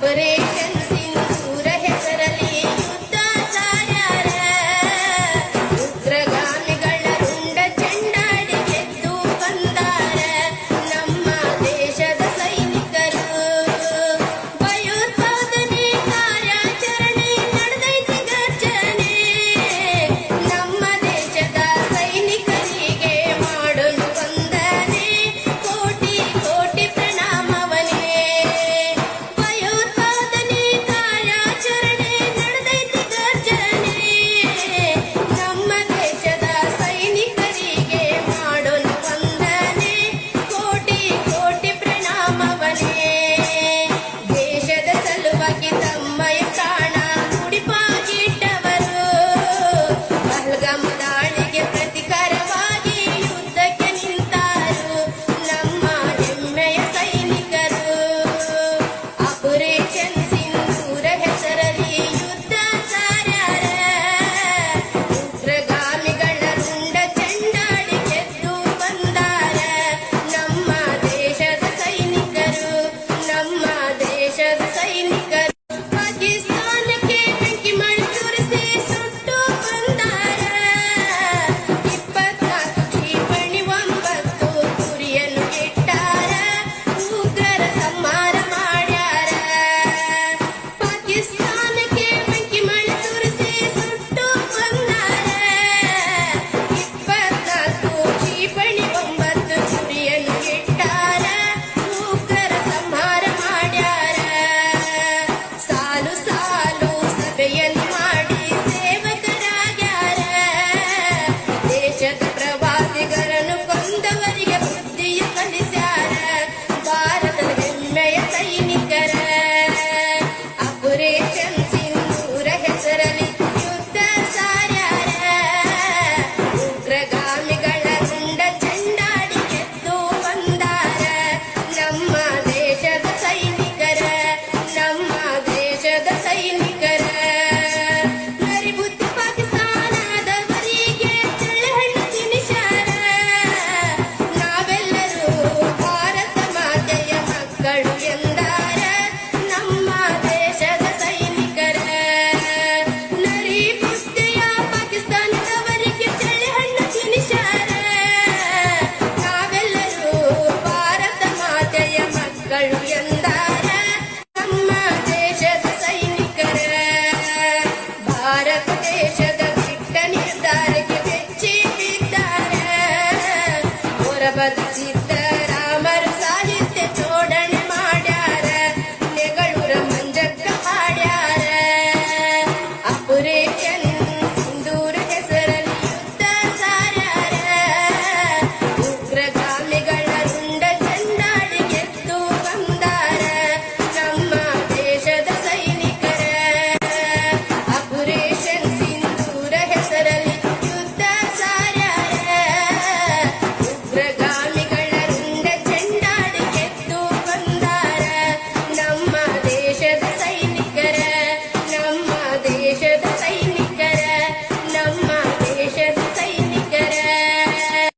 Operation ಸಿಂಧೂರ ಹೆಸರಲ್ಲಿ ಯುದ್ಧ ಸಾರ್ಯಾರ ಉಗ್ರಗಾಮಿಗಳ ರುಂಡ ಚೆಂಡಾಡಿ ಗೆದ್ದು ಬಂದಾರ ನಮ್ಮ ದೇಶದ ಸೈನಿಕರು. ಭಯೋತ್ಪಾದನೆ ಕಾರ್ಯಾಚರಣೆ ನಡೆದೈತಿ ಗರ್ಜನೆ ನಮ್ಮ ದೇಶದ ಸೈನಿಕರಿಗೆ ಮಾಡೋಣ ವಂದನೆ ಕೋಟಿ ಕೋಟಿ ಪ್ರಣಾಮವನೇ. ಭಯೋತ್ಪಾದನೆ ಕಾರ್ಯಾಚರಣೆ ನಡೆದೈತಿ ಗರ್ಜನೆ ನಮ್ಮ ದೇಶದ ಸೈನಿಕರಿಗೆ ಮಾಡೋಣ ವಂದನೆ ಕೋಟಿ ಕೋಟಿ ಪ್ರಣಾಮವನೇ. ದೇಶದ ಸಲುವಾಗಿ ತಮ್ಮಯ ಪ್ರಾಣ ಮುಡಿಪಾಗಿಟ್ಟವರು ಪಹಲ್ಗಾಮ್ ದಾಳಿಗೆ ಪ್ರತಿಕಾರವಾಗಿ ಯುದ್ಧಕ್ಕೆ ನಿಂತಾರು ನಮ್ಮ ಹೆಮ್ಮೆಯ ಸೈನಿಕರು. ಆಪರೇಷನ್ ಸಿಂಧೂರ ಹೆಸರಲ್ಲಿ ಯುದ್ಧ ಸಾರ್ಯಾರ ಉಗ್ರಗಾಮಿಗಳ ರುಂಡ ಚೆಂಡಾಡಿ ಗೆದ್ದು ಬಂದಾರ ನಮ್ಮ ದೇಶದ ಸೈನಿಕರು ನಮ್ಮ